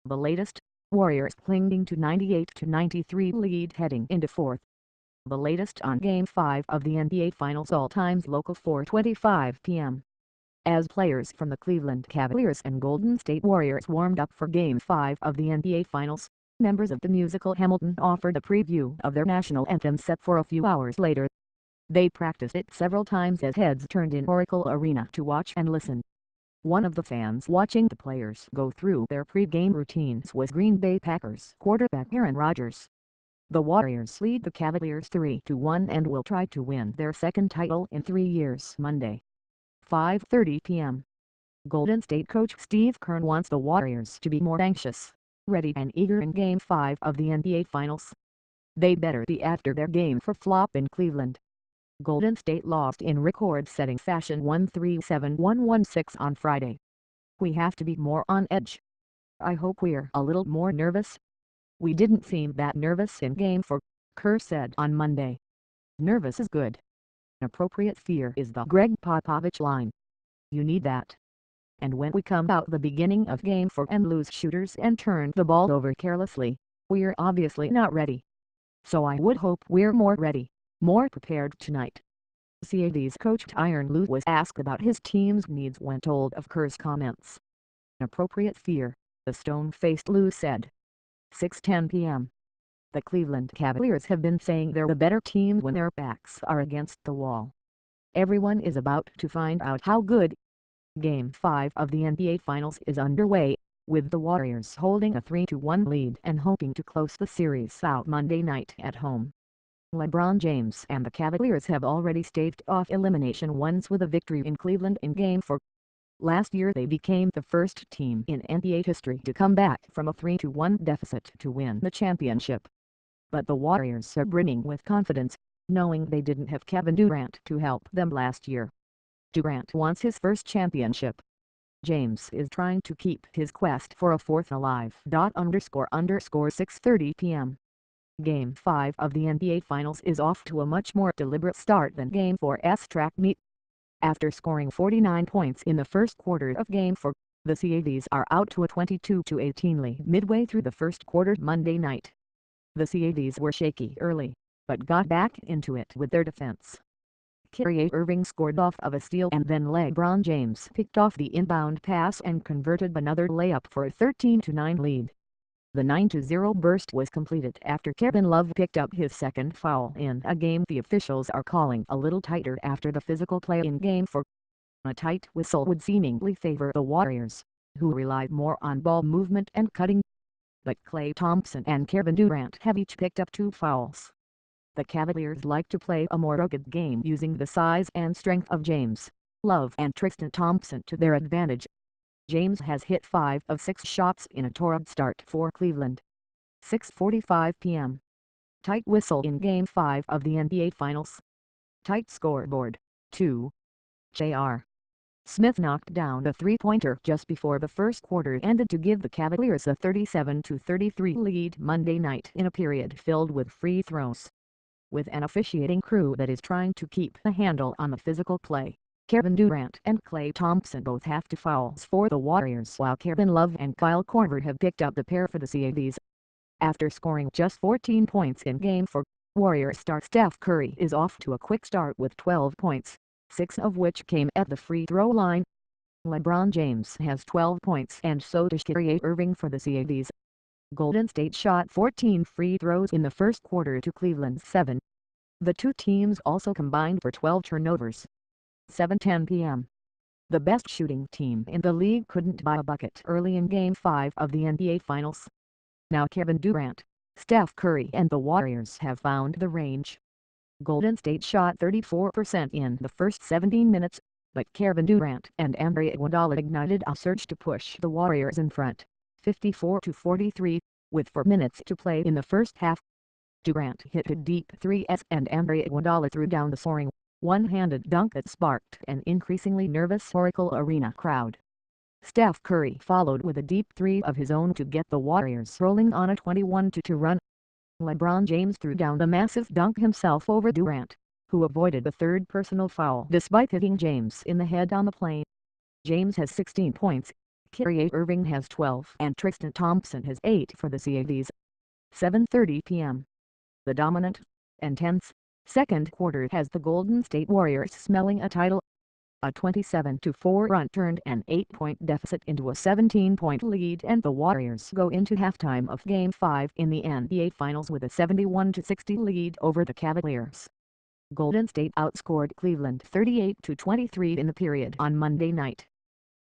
The latest, Warriors clinging to 98-93 lead heading into fourth. The latest on Game 5 of the NBA Finals all times local 4:25 p.m. As players from the Cleveland Cavaliers and Golden State Warriors warmed up for Game 5 of the NBA Finals, members of the musical Hamilton offered a preview of their national anthem set for a few hours later. They practiced it several times as heads turned in Oracle Arena to watch and listen. One of the fans watching the players go through their pre-game routines was Green Bay Packers quarterback Aaron Rodgers. The Warriors lead the Cavaliers 3-1 and will try to win their second title in 3 years Monday. 5:30 p.m. Golden State coach Steve Kerr wants the Warriors to be more anxious, ready and eager in Game 5 of the NBA Finals. They better be after their game for flop in Cleveland. Golden State lost in record-setting fashion 137-116 on Friday. We have to be more on edge. I hope we're a little more nervous. We didn't seem that nervous in Game 4, Kerr said on Monday. Nervous is good. Appropriate fear is the Greg Popovich line. You need that. And when we come out the beginning of Game 4 and lose shooters and turn the ball over carelessly, we're obviously not ready. So I would hope we're more ready, more prepared tonight. CAD's coach Tyronn Lue was asked about his team's needs when told of Kerr's comments. Appropriate fear, the stone-faced Lue said. 6:10 p.m. The Cleveland Cavaliers have been saying they're the better team when their backs are against the wall. Everyone is about to find out how good. Game 5 of the NBA Finals is underway, with the Warriors holding a 3-1 lead and hoping to close the series out Monday night at home. LeBron James and the Cavaliers have already staved off elimination once with a victory in Cleveland in Game 4. Last year they became the first team in NBA history to come back from a 3-1 deficit to win the championship. But the Warriors are brimming with confidence, knowing they didn't have Kevin Durant to help them last year. Durant wants his first championship. James is trying to keep his quest for a fourth alive. 6:30 p.m. Game 5 of the NBA Finals is off to a much more deliberate start than Game 4's track meet. After scoring 49 points in the first quarter of Game 4, the CADs are out to a 22-18 lead midway through the first quarter Monday night. The CADs were shaky early, but got back into it with their defense. Kyrie Irving scored off of a steal and then LeBron James picked off the inbound pass and converted another layup for a 13-9 lead. The 9-0 burst was completed after Kevin Love picked up his second foul in a game the officials are calling a little tighter after the physical play in Game 4. A tight whistle would seemingly favor the Warriors, who relied more on ball movement and cutting. But Klay Thompson and Kevin Durant have each picked up 2 fouls. The Cavaliers like to play a more rugged game using the size and strength of James, Love and Tristan Thompson to their advantage. James has hit 5 of 6 shots in a torrid start for Cleveland. 6:45 p.m. Tight whistle in Game 5 of the NBA Finals. Tight scoreboard, 2. J.R. Smith knocked down a three-pointer just before the first quarter ended to give the Cavaliers a 37-33 lead Monday night in a period filled with free throws. With an officiating crew that is trying to keep a handle on the physical play, Kevin Durant and Klay Thompson both have 2 fouls for the Warriors while Kevin Love and Kyle Korver have picked up the pair for the CADs. After scoring just 14 points in Game 4, Warriors star Steph Curry is off to a quick start with 12 points, 6 of which came at the free throw line. LeBron James has 12 points and so does Kyrie Irving for the CADs. Golden State shot 14 free throws in the first quarter to Cleveland's 7. The two teams also combined for 12 turnovers. 7:10 p.m. The best shooting team in the league couldn't buy a bucket early in Game 5 of the NBA Finals. Now Kevin Durant, Steph Curry and the Warriors have found the range. Golden State shot 34% in the first 17 minutes, but Kevin Durant and Andre Iguodala ignited a surge to push the Warriors in front, 54-43, with 4 minutes to play in the first half. Durant hit a deep 3s and Andre Iguodala threw down the soaring, one-handed dunk that sparked an increasingly nervous Oracle Arena crowd. Steph Curry followed with a deep 3 of his own to get the Warriors rolling on a 21-2 run. LeBron James threw down the massive dunk himself over Durant, who avoided the third personal foul despite hitting James in the head on the plane. James has 16 points, Kyrie Irving has 12 and Tristan Thompson has 8 for the CAVs. 7:30 p.m. The dominant and tense second quarter has the Golden State Warriors smelling a title. A 27-4 run turned an 8-point deficit into a 17-point lead, and the Warriors go into halftime of Game 5 in the NBA Finals with a 71-60 lead over the Cavaliers. Golden State outscored Cleveland 38-23 in the period on Monday night.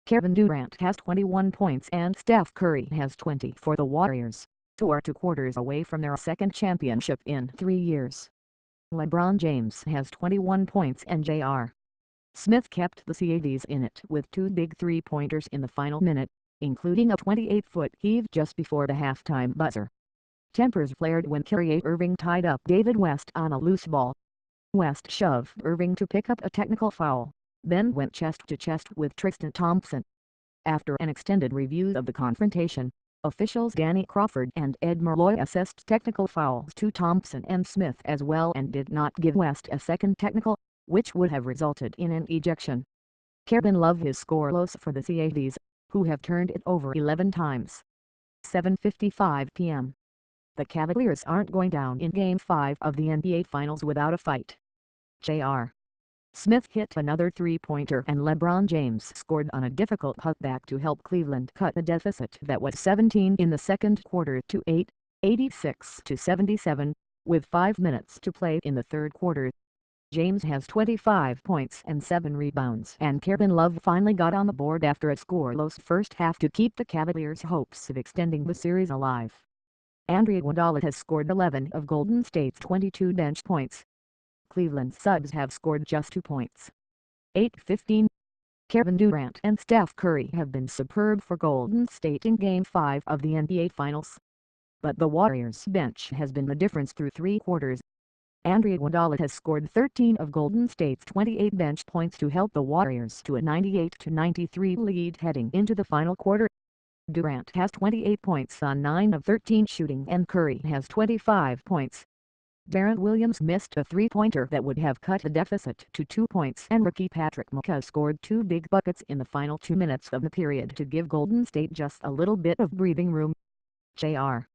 Kevin Durant has 21 points and Steph Curry has 20 for the Warriors, who are 2 quarters away from their second championship in 3 years. LeBron James has 21 points and J.R. Smith kept the CAVs in it with 2 big three-pointers in the final minute, including a 28-foot heave just before the halftime buzzer. Tempers flared when Kyrie Irving tied up David West on a loose ball. West shoved Irving to pick up a technical foul, then went chest-to-chest with Tristan Thompson. After an extended review of the confrontation, officials Danny Crawford and Ed Malloy assessed technical fouls to Thompson and Smith as well and did not give West a second technical, which would have resulted in an ejection. Kevin Love is scoreless for the CAVs, who have turned it over 11 times. 7:55 p.m. The Cavaliers aren't going down in Game 5 of the NBA Finals without a fight. J.R. Smith hit another three-pointer and LeBron James scored on a difficult putback to help Cleveland cut a deficit that was 17 in the second quarter to 8, 86-77, with 5 minutes to play in the third quarter. James has 25 points and 7 rebounds, and Kevin Love finally got on the board after a scoreless first half to keep the Cavaliers' hopes of extending the series alive. Andre Iguodala has scored 11 of Golden State's 22 bench points. Cleveland's subs have scored just 2 points. 8:15. Kevin Durant and Steph Curry have been superb for Golden State in Game 5 of the NBA Finals. But the Warriors' bench has been the difference through 3 quarters. Andre Iguodala has scored 13 of Golden State's 28 bench points to help the Warriors to a 98-93 lead heading into the final quarter. Durant has 28 points on 9 of 13 shooting and Curry has 25 points. Deron Williams missed a three-pointer that would have cut the deficit to 2 points, and rookie Patrick Maka scored 2 big buckets in the final 2 minutes of the period to give Golden State just a little bit of breathing room. J.R.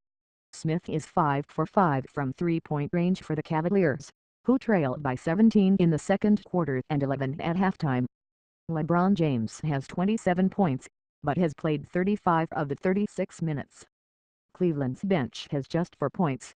Smith is 5 for 5 from three-point range for the Cavaliers, who trailed by 17 in the second quarter and 11 at halftime. LeBron James has 27 points, but has played 35 of the 36 minutes. Cleveland's bench has just 4 points,